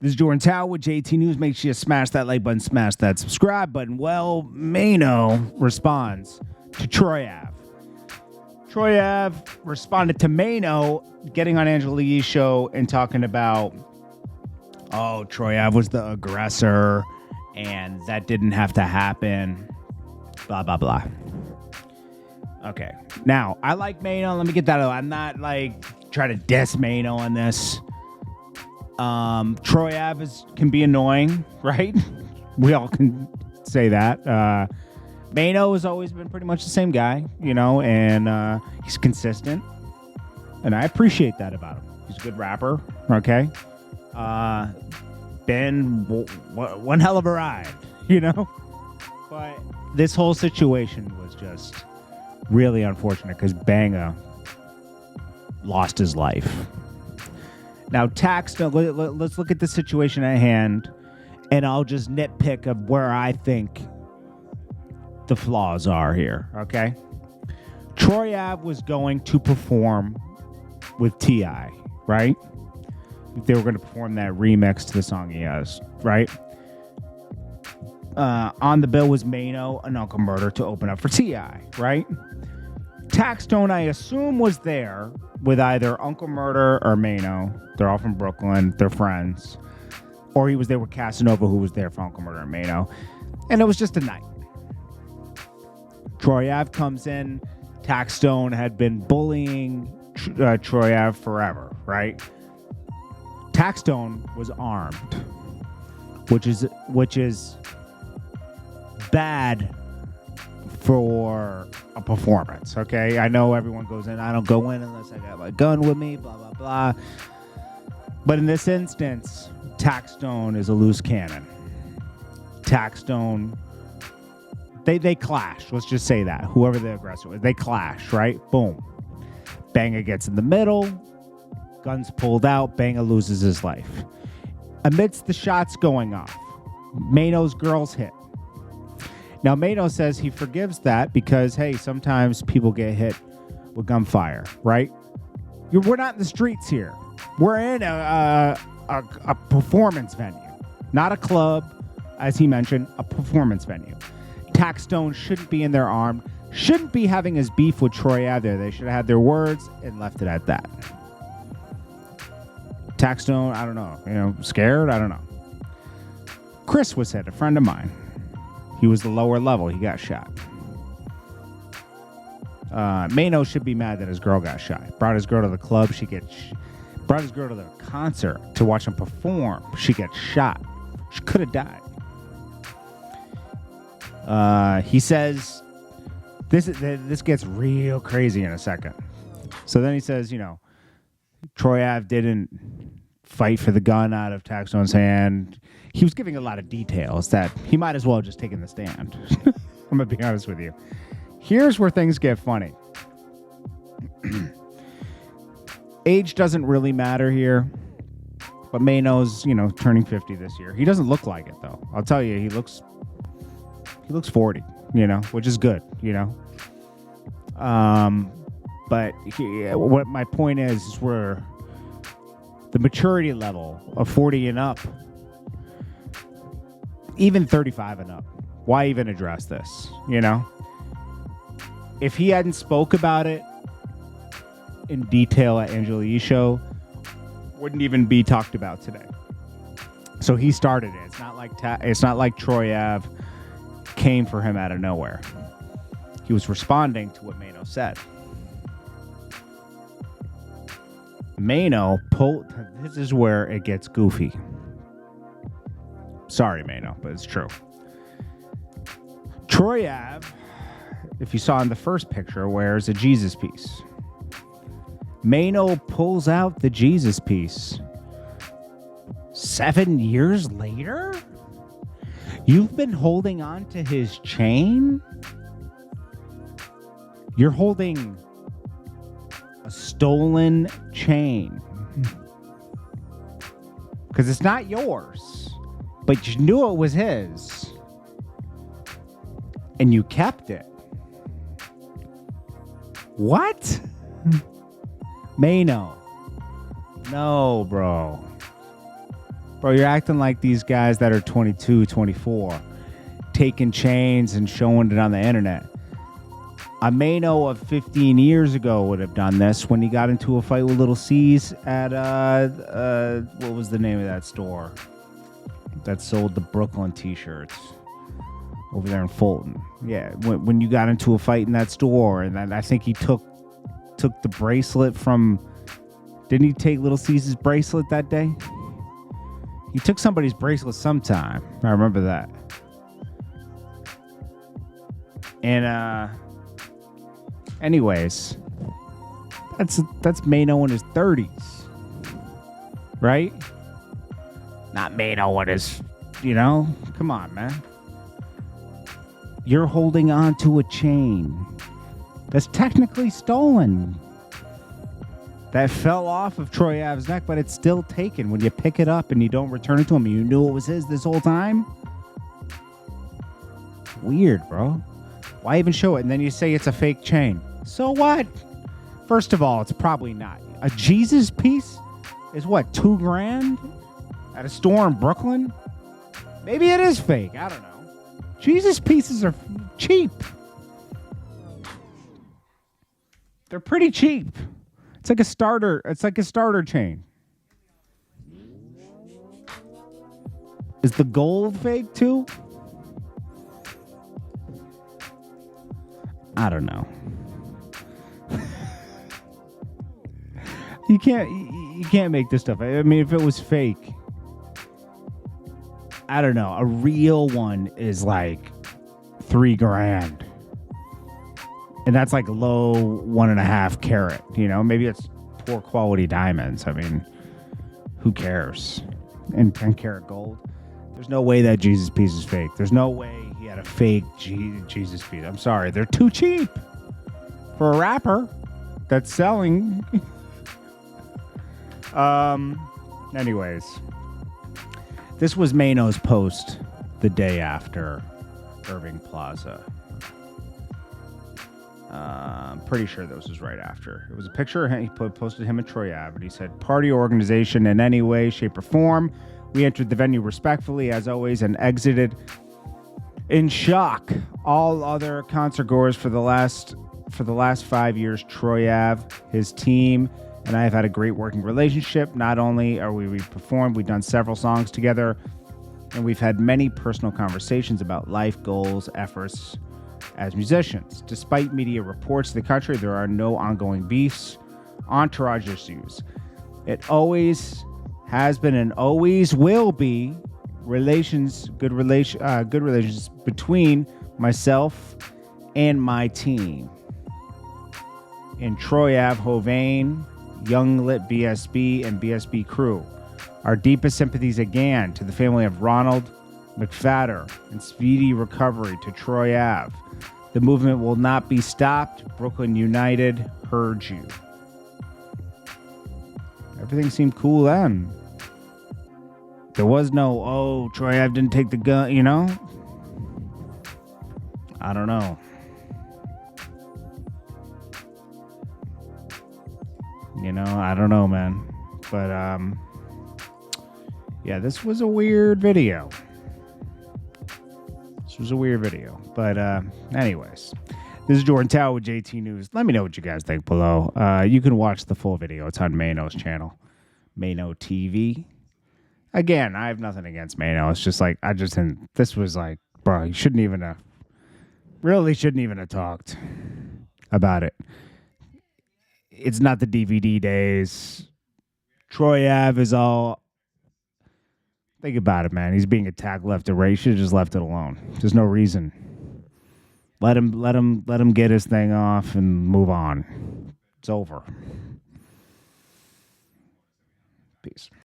This is Jordan Tower with JT News. Make sure you smash that like button, smash that subscribe button. Well, Maino responds to Troy Ave. Troy Ave responded to Maino getting on Angela Lee's show and talking about, oh, Troy Ave was the aggressor and that didn't have to happen. Blah, blah, blah. Okay. Now, I like Maino. Let me get that out. I'm not trying to diss Maino on this. Troy Ave can be annoying, right? We all can say that. Maino has always been pretty much the same guy, and he's consistent. And I appreciate that about him. He's a good rapper, okay? Been one hell of a ride, But this whole situation was just really unfortunate because Banga lost his life. Now, THNKS, let's look at the situation at hand, and I'll just nitpick of where I think the flaws are here, okay? Troy Ave was going to perform with T.I., right? They were going to perform that remix to the song he has, right? On the bill was Maino and Uncle Murder to open up for T.I., right? THNKS, I assume, was there with either Uncle Murder or Maino. They're all from Brooklyn. They're friends. Or he was there with Casanova, who was there for Uncle Murder and Maino. And it was just a night. Troy Ave comes in. THNKS had been bullying Troy Ave forever, right? THNKS was armed, which is bad for a performance, okay? I know everyone goes in. I don't go in unless I got my gun with me, blah, blah, blah. But in this instance, THNKS is a loose cannon. THNKS, they clash. Let's just say that. Whoever the aggressor was, they clash, right? Boom. Banga gets in the middle. Guns pulled out. Banga loses his life. Amidst the shots going off, Maino's girls hit. Now, Maino says he forgives that because, hey, sometimes people get hit with gunfire, right? We're not in the streets here. We're in a performance venue, not a club, as he mentioned, a performance venue. THNKS shouldn't be in there armed, shouldn't be having his beef with Troy Ave there. They should have had their words and left it at that. THNKS, I don't know, scared? I don't know. Chris was hit, a friend of mine. He was the lower level. He got shot. Maino should be mad that his girl got shot. Brought his girl to the club. Brought his girl to the concert to watch him perform. She gets shot. She could have died. He says, this gets real crazy in a second. So then he says, Troy Ave didn't fight for the gun out of THNKS' hand. He was giving a lot of details that he might as well have just taken the stand. I'm going to be honest with you. Here's where things get funny. Age doesn't really matter here. But Maino's, turning 50 this year. He doesn't look like it, though. I'll tell you, he looks 40, which is good, But what my point is where the maturity level of 40 and up, even 35 and up, why even address this, If he hadn't spoke about it in detail at Angela Lee's show, wouldn't even be talked about today. So he started it. It's not like Troy Ave came for him out of nowhere. He was responding to what Maino said. Maino this is where it gets goofy. Sorry, Maino, but it's true. Troy Ave, if you saw in the first picture, wears a Jesus piece. Maino pulls out the Jesus piece 7 years later? You've been holding on to his chain? You're holding a stolen chain. Because it's not yours, but you knew it was his. And you kept it. What? Maino. No, bro. Bro, you're acting like these guys that are 22, 24, taking chains and showing it on the internet. A Maino of 15 years ago would have done this when he got into a fight with Little C's at, what was the name of that store that sold the Brooklyn t-shirts over there in Fulton? Yeah, when you got into a fight in that store, and then I think he took the bracelet from, didn't he take Little C's bracelet that day? He took somebody's bracelet sometime. I remember that. And, anyways, that's Maino in his 30s, right? Not Maino in his, come on, man. You're holding on to a chain that's technically stolen. That fell off of Troy Ave's neck, but it's still taken when you pick it up and you don't return it to him. You knew it was his this whole time? Weird, bro. Why even show it? And then you say it's a fake chain. So what? First of all, it's probably not. A Jesus piece is what, $2,000 at a store in Brooklyn? Maybe it is fake. I don't know. Jesus pieces are cheap. They're pretty cheap. It's like a starter. It's like a starter chain. Is the gold fake too? I don't know. You can't make this stuff. I mean, if it was fake, I don't know. A real one is like $3,000. And that's like low 1.5 carat, maybe it's poor quality diamonds. I mean, who cares? And 10 karat gold. There's no way that Jesus piece is fake. There's no way he had a fake Jesus piece. I'm sorry. They're too cheap for a rapper that's selling. Anyways, this was Maino's post the day after Irving Plaza. I'm pretty sure this was right after. It was a picture he posted him at Troy Ave, and he said, "Party organization in any way, shape, or form. We entered the venue respectfully, as always, and exited in shock. All other concert goers for the last 5 years, Troy Ave, his team, and I have had a great working relationship. Not only are we performed, we've done several songs together, and we've had many personal conversations about life goals, efforts as musicians. Despite media reports to the country, there are no ongoing beefs, entourage issues. It always has been and always will be good relations between myself and my team. In Troy Ave, Hovain, Young Lit BSB, and BSB crew. Our deepest sympathies again to the family of Ronald McFadder and speedy recovery to Troy Ave. The movement will not be stopped. Brooklyn United heard you." Everything seemed cool then. There was no, Troy Ave didn't take the gun, I don't know. I don't know, man. But, yeah, this was a weird video. But, anyways, this is Jordan Tower with JT News. Let me know what you guys think below. You can watch the full video. It's on Maino's channel, Maino TV. Again, I have nothing against Maino. It's just like, this was like, bro, you shouldn't even have talked about it. It's not the DVD days. Troy Ave is all... Think about it, man. He's being attacked left and right. You should have just left it alone. There's no reason. Let him get his thing off and move on. It's over. Peace.